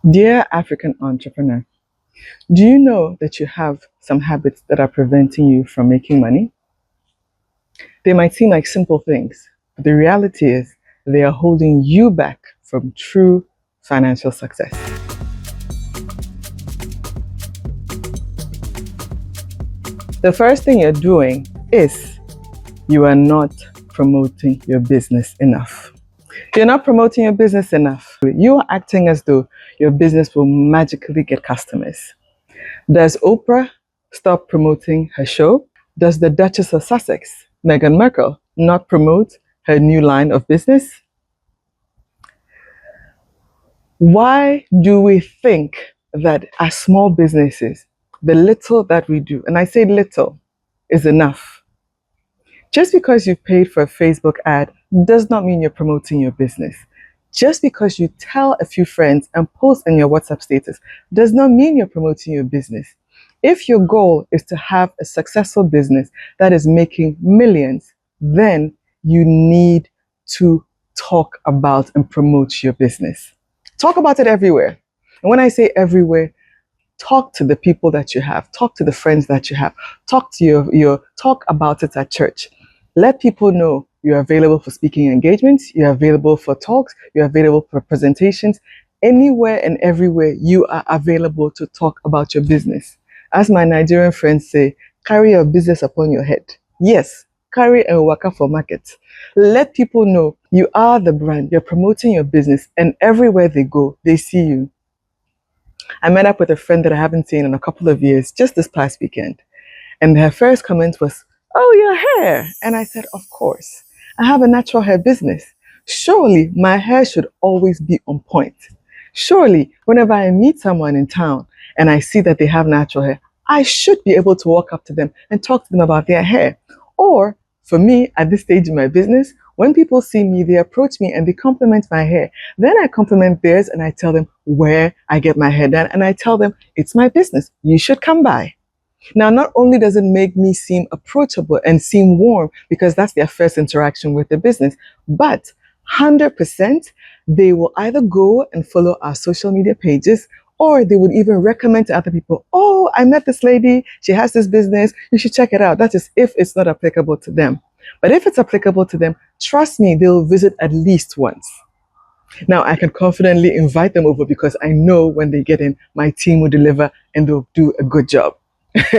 Dear African entrepreneur, do you know that you have some habits that are preventing you from making money? They might seem like simple things, but the reality is they are holding you back from true financial success. The first thing you're doing is you are not promoting your business enough. You're not promoting your business enough. You are acting as though your business will magically get customers. Does Oprah stop promoting her show? Does the Duchess of Sussex, Meghan Markle, not promote her new line of business? Why do we think that as small businesses, the little that we do, and I say little, is enough? Just because you've paid for a Facebook ad does not mean you're promoting your business. Just because you tell a few friends and post in your WhatsApp status does not mean you're promoting your business. If your goal is to have a successful business that is making millions, then you need to talk about and promote your business. Talk about it everywhere. And when I say everywhere, talk to the people that you have, talk to the friends that you have, talk to your talk about it at church. Let people know you're available for speaking engagements, you're available for talks, you're available for presentations. Anywhere and everywhere you are available to talk about your business. As my Nigerian friends say, carry your business upon your head. Yes, carry and waka for market. Let people know you are the brand, you're promoting your business, and everywhere they go, they see you. I met up with a friend that I haven't seen in a couple of years just this past weekend. And her first comment was, "Oh, your hair." And I said, "Of course. I have a natural hair business. Surely my hair should always be on point. Surely whenever I meet someone in town and I see that they have natural hair, I should be able to walk up to them and talk to them about their hair." Or for me, at this stage in my business, when people see me, they approach me and they compliment my hair. Then I compliment theirs and I tell them where I get my hair done. And I tell them, it's my business. You should come by. Now, not only does it make me seem approachable and seem warm because that's their first interaction with the business, but 100% they will either go and follow our social media pages or they would even recommend to other people, "Oh, I met this lady. She has this business. You should check it out." That is if it's not applicable to them. But if it's applicable to them, trust me, they'll visit at least once. Now, I can confidently invite them over because I know when they get in, my team will deliver and they'll do a good job.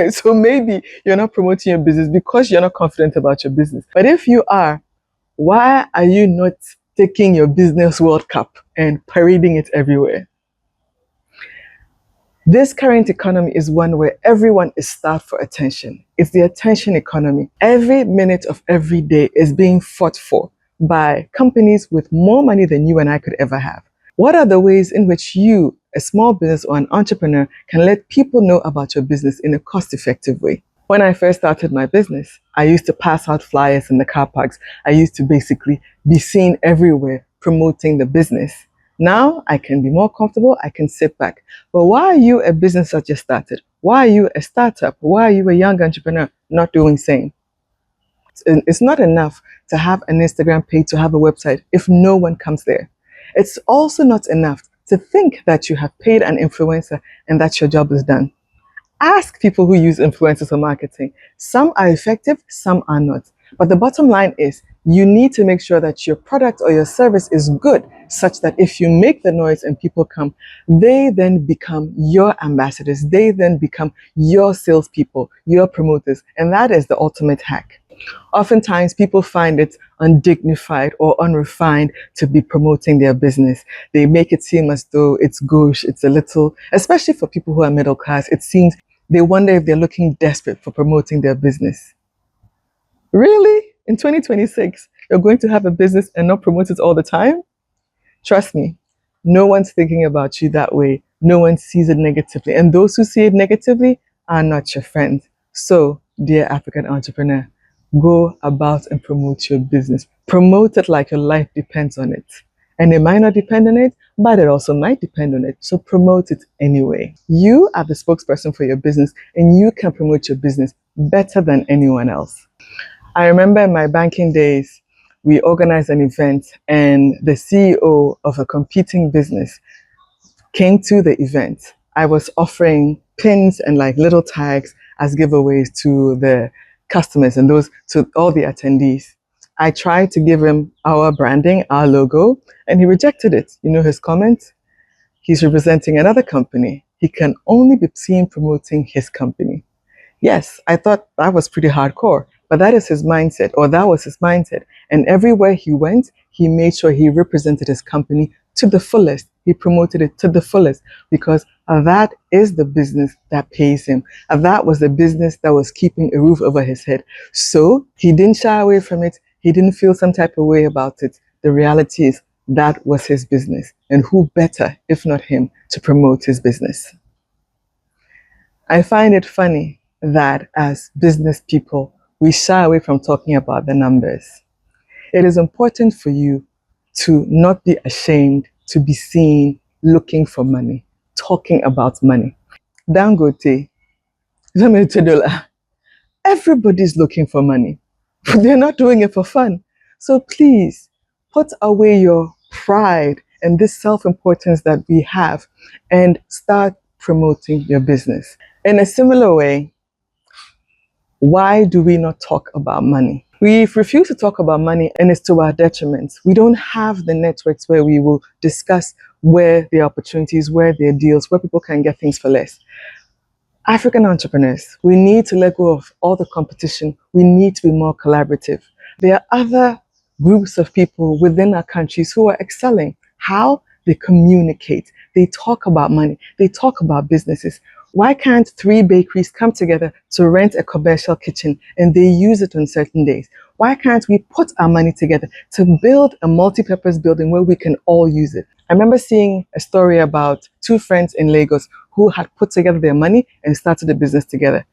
So maybe you're not promoting your business because you're not confident about your business. But if you are, why are you not taking your business World Cup and parading it everywhere? This current economy is one where everyone is starved for attention. It's the attention economy. Every minute of every day is being fought for by companies with more money than you and I could ever have. What are the ways in which you, a small business or an entrepreneur, can let people know about your business in a cost-effective way? When I first started my business, I used to pass out flyers in the car parks. I used to basically be seen everywhere promoting the business. Now I can be more comfortable, I can sit back. But why are you a business that just started? Why are you a startup? Why are you a young entrepreneur not doing same? It's not enough to have an Instagram page, to have a website if no one comes there. It's also not enough to think that you have paid an influencer and that your job is done. Ask people who use influencers for marketing. Some are effective, some are not. But the bottom line is you need to make sure that your product or your service is good, such that if you make the noise and people come, they then become your ambassadors. They then become your salespeople, your promoters. And that is the ultimate hack. Oftentimes, people find it undignified or unrefined to be promoting their business. They make it seem as though it's gauche, it's a little, especially for people who are middle class, it seems they wonder if they're looking desperate for promoting their business. Really? In 2026, you're going to have a business and not promote it all the time? Trust me, no one's thinking about you that way. No one sees it negatively. And those who see it negatively are not your friends. So, dear African entrepreneur, go about and promote your business. Promote it like your life depends on it. And it might not depend on it, but it also might depend on it. So promote it anyway. You are the spokesperson for your business and you can promote your business better than anyone else. I remember in my banking days, we organized an event and the CEO of a competing business came to the event, I was offering pins and like little tags as giveaways to the customers and those to all the attendees. I tried to give him our branding, our logo, and he rejected it. You know his comment? He's representing another company. He can only be seen promoting his company. Yes, I thought that was pretty hardcore, but that is his mindset, or that was his mindset. And everywhere he went, he made sure he represented his company to the fullest. He promoted it to the fullest because that is the business that pays him. That was the business that was keeping a roof over his head. So he didn't shy away from it. He didn't feel some type of way about it. The reality is that was his business. And who better, if not him, to promote his business? I find it funny that as business people, we shy away from talking about the numbers. It is important for you to not be ashamed to be seen looking for money, talking about money. Dangote, $1 everybody's looking for money, but they're not doing it for fun. So please put away your pride and this self importance that we have and start promoting your business. In a similar way, why do we not talk about money? We refuse to talk about money and it's to our detriment. We don't have the networks where we will discuss where there are opportunities, where there are deals, where people can get things for less. African entrepreneurs, we need to let go of all the competition. We need to be more collaborative. There are other groups of people within our countries who are excelling. How? They communicate. They talk about money. They talk about businesses. Why can't 3 bakeries come together to rent a commercial kitchen and they use it on certain days? Why can't we put our money together to build a multi-purpose building where we can all use it? I remember seeing a story about 2 friends in Lagos who had put together their money and started a business together.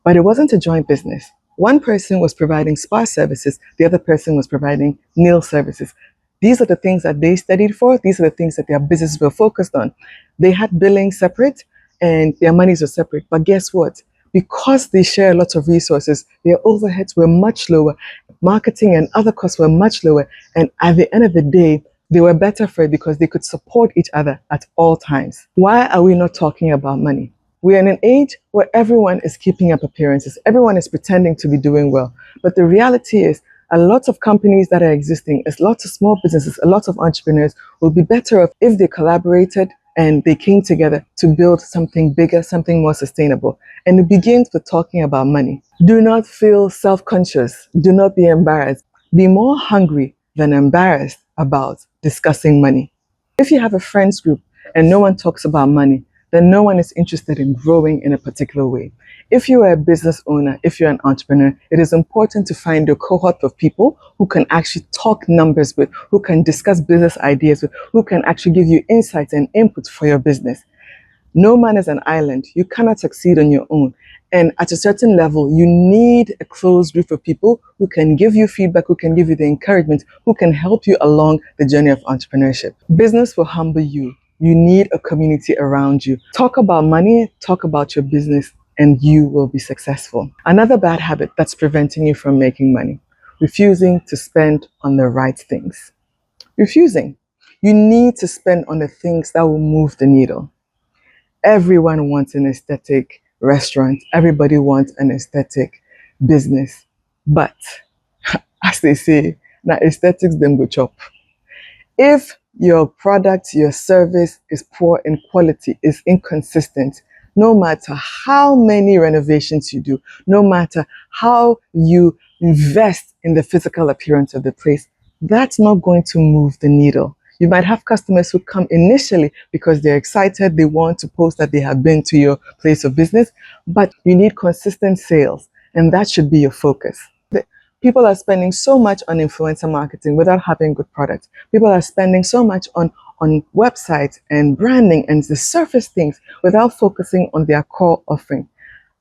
But it wasn't a joint business. One person was providing spa services, the other person was providing nail services. These are the things that they studied for. These are the things that their businesses were focused on. They had billing separate and their monies were separate. But guess what? Because they share a lot of resources, their overheads were much lower. Marketing and other costs were much lower. And at the end of the day, they were better for it because they could support each other at all times. Why are we not talking about money? We're in an age where everyone is keeping up appearances. Everyone is pretending to be doing well. But the reality is, a lot of companies that are existing, a lot of small businesses, a lot of entrepreneurs will be better off if they collaborated and they came together to build something bigger, something more sustainable. And it begins with talking about money. Do not feel self-conscious. Do not be embarrassed. Be more hungry than embarrassed about discussing money. If you have a friends group and no one talks about money, then no one is interested in growing in a particular way. If you are a business owner, if you're an entrepreneur, it is important to find a cohort of people who can actually talk numbers with, who can discuss business ideas with, who can actually give you insights and input for your business. No man is an island. You cannot succeed on your own. And at a certain level, you need a close group of people who can give you feedback, who can give you the encouragement, who can help you along the journey of entrepreneurship. Business will humble you. You need a community around you. Talk about money, talk about your business, and you will be successful. Another bad habit that's preventing you from making money: refusing to spend on the right things. Refusing. You need to spend on the things that will move the needle. Everyone wants an aesthetic restaurant. Everybody wants an aesthetic business. But as they say, now aesthetics them go chop. If your product, your service is poor in quality, is inconsistent, no matter how many renovations you do, no matter how you invest in the physical appearance of the place, that's not going to move the needle. You might have customers who come initially because they're excited, they want to post that they have been to your place of business, but you need consistent sales, and that should be your focus. People are spending so much on influencer marketing without having good products. People are spending so much on websites and branding and the surface things without focusing on their core offering.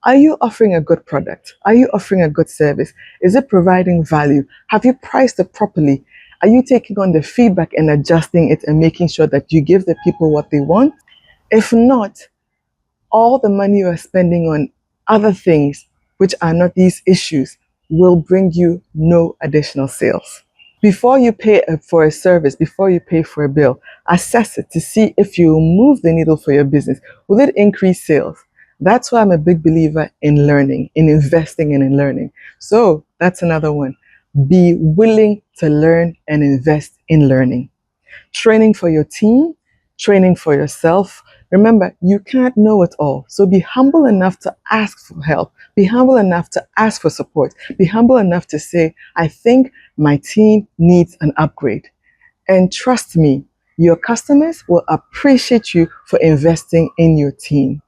Are you offering a good product? Are you offering a good service? Is it providing value? Have you priced it properly? Are you taking on the feedback and adjusting it and making sure that you give the people what they want? If not, all the money you are spending on other things which are not these issues will bring you no additional sales. Before you pay for a service, before you pay for a bill, assess it to see if you move the needle for your business. Will it increase sales? That's why I'm a big believer in learning, in investing and in learning. So that's another one. Be willing to learn and invest in learning. Training for your team, training for yourself. Remember, you can't know it all. So be humble enough to ask for help. Be humble enough to ask for support. Be humble enough to say, I think my team needs an upgrade. And trust me, your customers will appreciate you for investing in your team.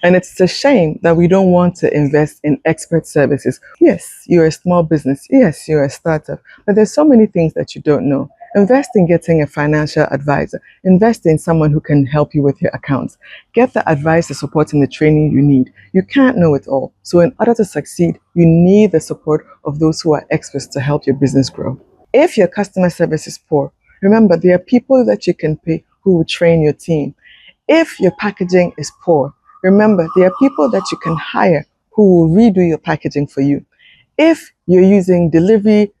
And it's a shame that we don't want to invest in expert services. Yes, you're a small business. Yes, you're a startup. But there's so many things that you don't know. Invest in getting a financial advisor. Invest in someone who can help you with your accounts. Get the advice, the support, and the training you need. You can't know it all. So in order to succeed, you need the support of those who are experts to help your business grow. If your customer service is poor, remember there are people that you can pay who will train your team. If your packaging is poor, remember there are people that you can hire who will redo your packaging for you. If you're using delivery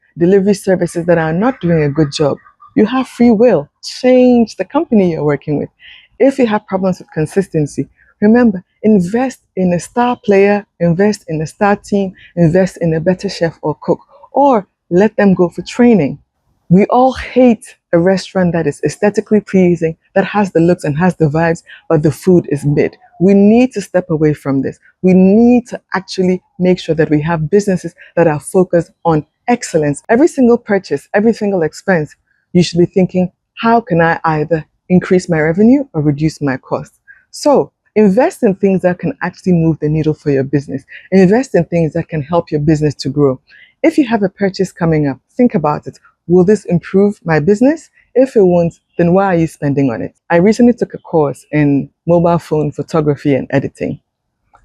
services that are not doing a good job, you have free will. Change the company you're working with. If you have problems with consistency, remember, invest in a star player, invest in a star team, invest in a better chef or cook, or let them go for training. We all hate a restaurant that is aesthetically pleasing, that has the looks and has the vibes, but the food is mid. We need to step away from this. We need to actually make sure that we have businesses that are focused on excellence. Every single purchase, every single expense, you should be thinking, how can I either increase my revenue or reduce my costs? So invest in things that can actually move the needle for your business. Invest in things that can help your business to grow. If you have a purchase coming up, think about it. Will this improve my business? If it won't, then why are you spending on it? I recently took a course in mobile phone photography and editing.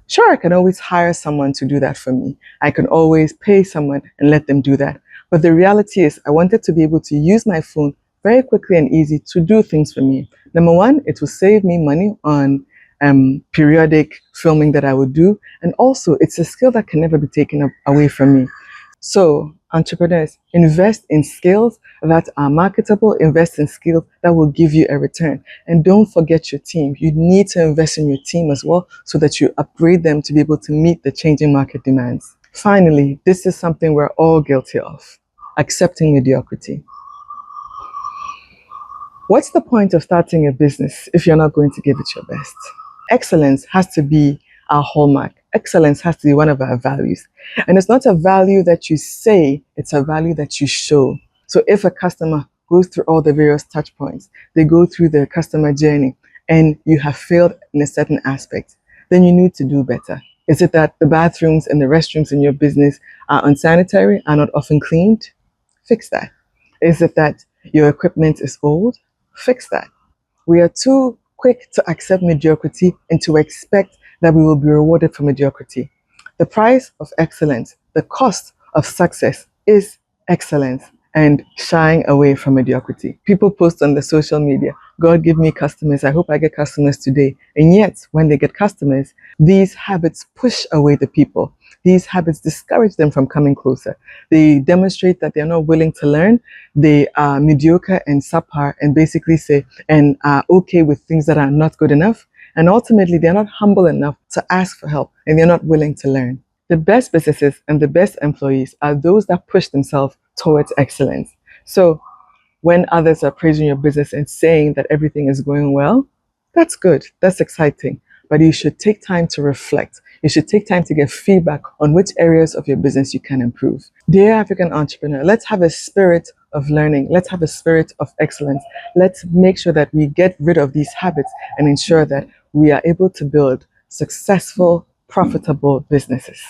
Sure, I can always hire someone to do that for me. I can always pay someone and let them do that. But the reality is, I wanted to be able to use my phone very quickly and easy to do things for me. Number one, it will save me money on periodic filming that I would do. And also, it's a skill that can never be taken away from me. So, entrepreneurs, invest in skills that are marketable, invest in skills that will give you a return. And don't forget your team. You need to invest in your team as well so that you upgrade them to be able to meet the changing market demands. Finally, this is something we're all guilty of: accepting mediocrity. What's the point of starting a business if you're not going to give it your best? Excellence has to be our hallmark. Excellence has to be one of our values. And it's not a value that you say, it's a value that you show. So if a customer goes through all the various touch points, they go through the customer journey, and you have failed in a certain aspect, then you need to do better. Is it that the bathrooms and the restrooms in your business are unsanitary, are not often cleaned? Fix that. Is it that your equipment is old? Fix that. We are too quick to accept mediocrity and to expect that we will be rewarded for mediocrity. The price of excellence, the cost of success is excellence and shying away from mediocrity. People post on the social media, God give me customers, I hope I get customers today. And yet, when they get customers, these habits push away the people. These habits discourage them from coming closer. They demonstrate that they're not willing to learn. They are mediocre and subpar and basically say and are okay with things that are not good enough. And ultimately, they're not humble enough to ask for help and they're not willing to learn. The best businesses and the best employees are those that push themselves towards excellence. So when others are praising your business and saying that everything is going well, that's good. That's exciting. But you should take time to reflect. You should take time to get feedback on which areas of your business you can improve. Dear African entrepreneur, let's have a spirit of learning. Let's have a spirit of excellence. Let's make sure that we get rid of these habits and ensure that we are able to build successful, profitable businesses.